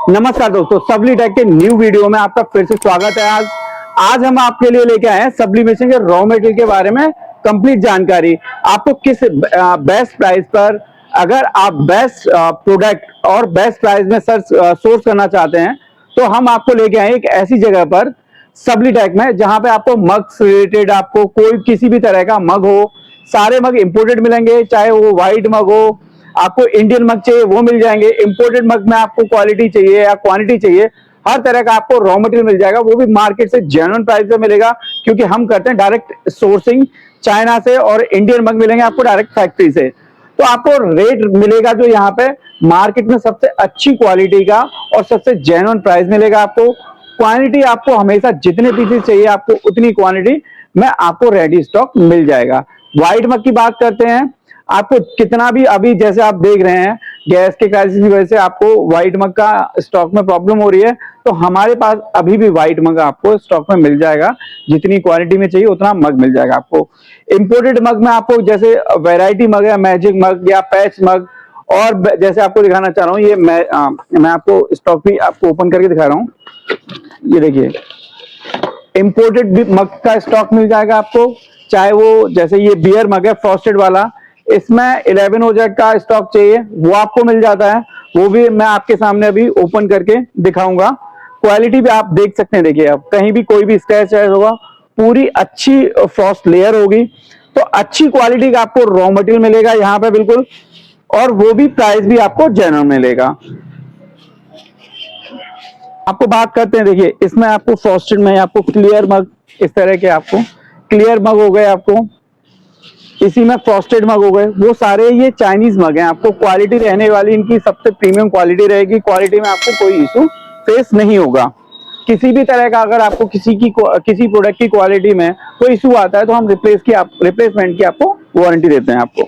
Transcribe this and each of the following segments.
नमस्कार दोस्तों, सब्लीटेक के न्यू वीडियो में आपका फिर से स्वागत है। आज हम आपके लिए लेके आए हैं सब्लिमेशन के रॉ मटेरियल के बारे में कंप्लीट जानकारी। आपको किस बेस्ट प्राइस पर, अगर आप बेस्ट प्रोडक्ट और बेस्ट प्राइस में सोर्स करना चाहते हैं, तो हम आपको लेके आए एक ऐसी जगह पर सब्लीटेक में, जहां पे आपको मग से रिलेटेड, आपको कोई किसी भी तरह का मग हो, सारे मग इंपोर्टेड मिलेंगे। चाहे वो व्हाइट मग हो, आपको इंडियन मग चाहिए वो मिल जाएंगे, इंपोर्टेड मग में आपको क्वालिटी चाहिए या क्वांटिटी चाहिए, हर तरह का आपको रॉ मटेरियल मिल जाएगा। वो भी मार्केट से जेन्युइन प्राइस पे मिलेगा, क्योंकि हम करते हैं डायरेक्ट सोर्सिंग चाइना से, और इंडियन मग मिलेंगे आपको डायरेक्ट फैक्ट्री से। तो आपको रेट मिलेगा जो यहाँ पे मार्केट में सबसे अच्छी क्वालिटी का और सबसे जेन्युइन प्राइस मिलेगा आपको। क्वांटिटी आपको हमेशा जितने पीसेस चाहिए आपको उतनी क्वांटिटी में आपको रेडी स्टॉक मिल जाएगा। व्हाइट मग की बात करते हैं, आपको कितना भी, अभी जैसे आप देख रहे हैं गैस के क्राइसिस की वजह से आपको व्हाइट मग का स्टॉक में प्रॉब्लम हो रही है, तो हमारे पास अभी भी व्हाइट मग आपको स्टॉक में मिल जाएगा। जितनी क्वालिटी में चाहिए उतना मग मिल जाएगा आपको। इंपोर्टेड मग में आपको जैसे वैरायटी मग है, मैजिक मग या पैच मग, और जैसे आपको दिखाना चाह रहा हूँ, ये मैं आपको स्टॉक भी आपको ओपन करके दिखा रहा हूँ। ये देखिए, इंपोर्टेड मग का स्टॉक मिल जाएगा आपको। चाहे वो जैसे ये बियर मग है फ्रॉस्टेड वाला, इसमें 11 ओजेड का स्टॉक चाहिए वो आपको मिल जाता है। वो भी मैं आपके सामने अभी ओपन करके दिखाऊंगा। क्वालिटी भी आप देख सकते हैं, देखिए आप कहीं भी कोई भी स्क्रैच होगा, पूरी अच्छी फ्रॉस्ट लेयर होगी। तो अच्छी क्वालिटी का आपको रॉ मटेरियल मिलेगा यहाँ पे बिल्कुल, और वो भी प्राइस भी आपको जेन्युइन मिलेगा। आपको बात करते हैं, देखिए इसमें आपको फ्रॉस्टेड में आपको क्लियर मग, इस तरह के आपको क्लियर मग हो गए, आपको इसी में फ्रॉस्टेड मग हो गए, वो सारे ये चाइनीज मग हैं। आपको क्वालिटी रहने वाली इनकी सबसे प्रीमियम क्वालिटी रहेगी। क्वालिटी में आपको कोई इशू फेस नहीं होगा किसी भी तरह का। अगर आपको किसी प्रोडक्ट की क्वालिटी में कोई इशू आता है तो हम रिप्लेसमेंट की आपको वारंटी देते हैं। आपको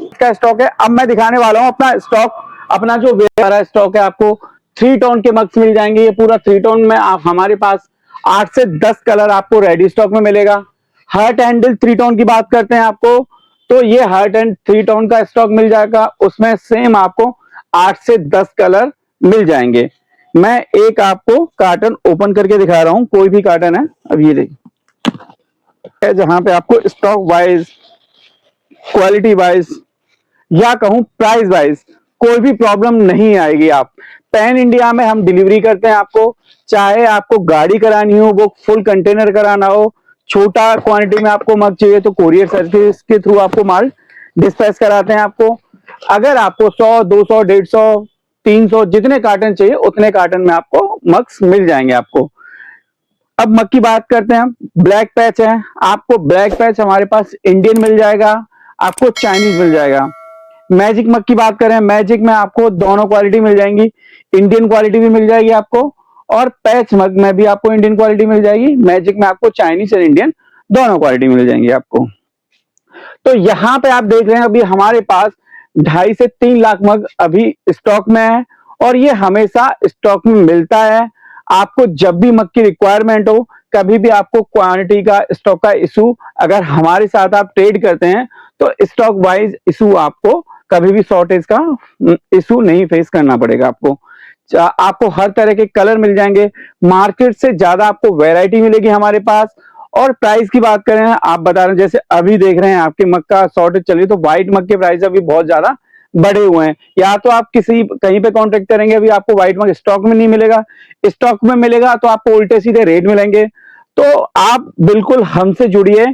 इसका स्टॉक है, अब मैं दिखाने वाला हूँ अपना स्टॉक। अपना जो वाला स्टॉक है, आपको 3 टोन के मग्स मिल जाएंगे। ये पूरा 3 टोन में आप हमारे पास 8 से 10 कलर आपको रेडी स्टॉक में मिलेगा। हर्ट हैंडल 3 टोन की बात करते हैं आपको, तो ये हर्ट एंड 3 टोन का स्टॉक मिल जाएगा। उसमें सेम आपको 8 से 10 कलर मिल जाएंगे। मैं एक आपको कार्टन ओपन करके दिखा रहा हूं, कोई भी कार्टन है। अब ये देखिए, जहां पे आपको स्टॉक वाइज, क्वालिटी वाइज, या कहूं प्राइस वाइज कोई भी प्रॉब्लम नहीं आएगी। आप पैन इंडिया में हम डिलीवरी करते हैं आपको। चाहे आपको गाड़ी करानी हो, वो फुल कंटेनर कराना हो, छोटा क्वांटिटी में आपको मग चाहिए तो कोरियर सर्विस के थ्रू आपको माल डिस्पैच कराते हैं आपको। अगर आपको 100, 200, 150, 300 जितने कार्टन चाहिए उतने कार्टन में आपको मग्स मिल जाएंगे आपको। अब मग की बात करते हैं हम। ब्लैक पैच है, आपको ब्लैक पैच हमारे पास इंडियन मिल जाएगा, आपको चाइनीज मिल जाएगा। मैजिक मग की बात करें, मैजिक में आपको दोनों क्वालिटी मिल जाएंगी, इंडियन क्वालिटी भी मिल जाएगी आपको, और पैच मग में भी आपको इंडियन क्वालिटी मिल जाएगी। मैजिक में आपको चाइनीज और इंडियन दोनों क्वालिटी मिल जाएंगी आपको। तो यहाँ पे आप देख रहे हैं अभी हमारे पास 2.5 से 3 लाख मग अभी स्टॉक में है, और ये हमेशा स्टॉक में मिलता है। आपको जब भी मग की रिक्वायरमेंट हो, कभी भी आपको क्वांटिटी का, स्टॉक का इशू, अगर हमारे साथ आप ट्रेड करते हैं तो स्टॉक वाइज इशू आपको कभी भी शॉर्टेज का इशू नहीं फेस करना पड़ेगा। आपको हर तरह के कलर मिल जाएंगे, मार्केट से ज्यादा आपको वैरायटी मिलेगी हमारे पास। और प्राइस की बात करें, आप बता रहे हैं जैसे अभी देख रहे हैं आपके मग का शॉर्टेज चल रही है, तो व्हाइट मग के प्राइस अभी बहुत ज्यादा बढ़े हुए हैं। या तो आप कहीं पे कॉन्टेक्ट करेंगे, अभी आपको व्हाइट मग स्टॉक में नहीं मिलेगा, स्टॉक में मिलेगा तो आपको उल्टे सीधे रेट मिलेंगे। तो आप बिल्कुल हमसे जुड़िए,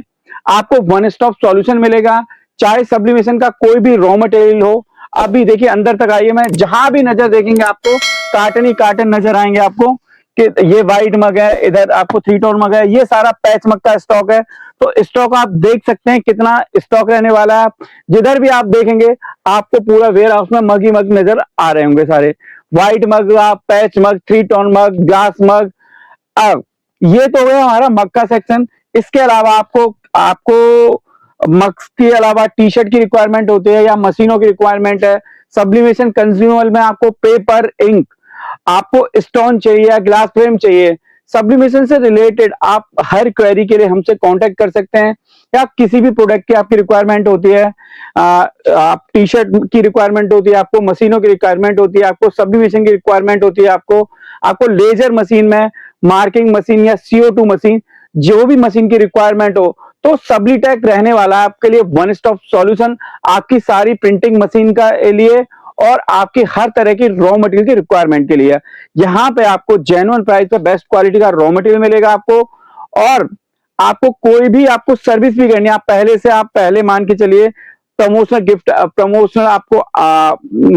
आपको वन स्टॉप सॉल्यूशन मिलेगा। चाहे सब्लिमेशन का कोई भी रॉ मटेरियल हो, अभी देखिए अंदर तक आइए, मैं जहां भी नजर देखेंगे आपको कार्टन ही कार्टन नजर आएंगे आपको, कि ये व्हाइट मग है, इधर आपको 3 टोन मग है, ये सारा पैच मग का स्टॉक है। तो स्टॉक आप देख सकते हैं कितना स्टॉक रहने वाला है। जिधर भी आप देखेंगे आपको पूरा वेयर हाउस में मग ही मग नजर आ रहे होंगे सारे। व्हाइट मग, पैच मग, 3 टोन मग, ग्लास मग। अब ये तो है हमारा मग का सेक्शन। इसके अलावा आपको आपको मग्स के अलावा टी शर्ट की रिक्वायरमेंट होती है या मशीनों की रिक्वायरमेंट है। सब्लिमेशन कंज्यूमर में आपको पेपर, इंक, आपको स्टोन चाहिए या ग्लास फ्रेम चाहिए, सब्लिमेशन से रिलेटेड आप हर क्वेरी के लिए हमसे कांटेक्ट कर सकते हैं, या किसी भी प्रोडक्ट की आपकी रिक्वायरमेंट होती है, आप टी शर्ट की रिक्वायरमेंट होती है, आपको मशीनों की रिक्वायरमेंट होती है, आपको सब्लिमेशन की रिक्वायरमेंट होती है, आपको लेजर मशीन में मार्किंग मशीन या CO2 मशीन, जो भी मशीन की रिक्वायरमेंट हो, तो सब्लिटेक रहने वाला है आपके लिए वन स्टॉप सॉल्यूशन, आपकी सारी प्रिंटिंग मशीन का लिए और आपकी हर तरह की रॉ मटेरियल की रिक्वायरमेंट के लिए। यहाँ पे आपको जेन्युइन प्राइस पे बेस्ट क्वालिटी का रॉ मटेरियल मिलेगा आपको, और आपको कोई भी आपको सर्विस भी करनी है, आप पहले मान के चलिए प्रमोशनल गिफ्ट, प्रमोशनल आपको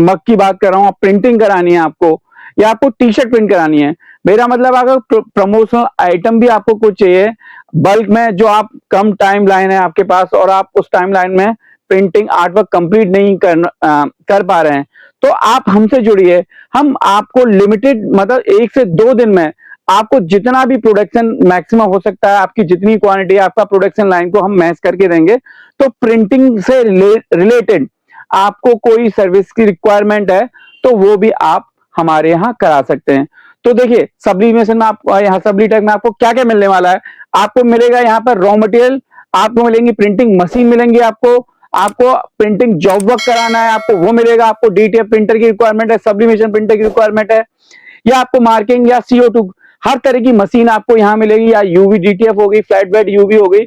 मग की बात कर रहा हूँ, प्रिंटिंग करानी है आपको, या आपको टी शर्ट प्रिंट करानी है, मेरा मतलब अगर प्रमोशनल आइटम भी आपको कुछ चाहिए बल्क में, जो आप कम टाइम लाइन है आपके पास और आप उस टाइम लाइन में प्रिंटिंग आर्टवर्क कंप्लीट नहीं कर पा रहे हैं, तो आप हमसे जुड़िए। हम आपको लिमिटेड मतलब 1 से 2 दिन में आपको जितना भी प्रोडक्शन मैक्सिमम हो सकता है, आपकी जितनी क्वांटिटी है, आपका प्रोडक्शन लाइन को हम मैच करके देंगे। तो प्रिंटिंग से रिलेटेड आपको कोई सर्विस की रिक्वायरमेंट है तो वो भी आप हमारे यहाँ करा सकते हैं। तो देखिए सब्लिमेशन में आपको यहाँ सब्लिटेक में आपको क्या क्या मिलने वाला है, आपको मिलेगा यहाँ पर रॉ मटेरियल, आपको मिलेंगी प्रिंटिंग मशीन मिलेंगी, आपको प्रिंटिंग जॉब वर्क कराना है आपको वो मिलेगा, आपको DTF प्रिंटर की रिक्वायरमेंट है, सब्लिमेशन प्रिंटर की रिक्वायरमेंट है, या आपको मार्किंग या CO2 हर तरह की मशीन आपको यहाँ मिलेगी, या UV DTF होगी, फ्लैट बेड UV हो गई,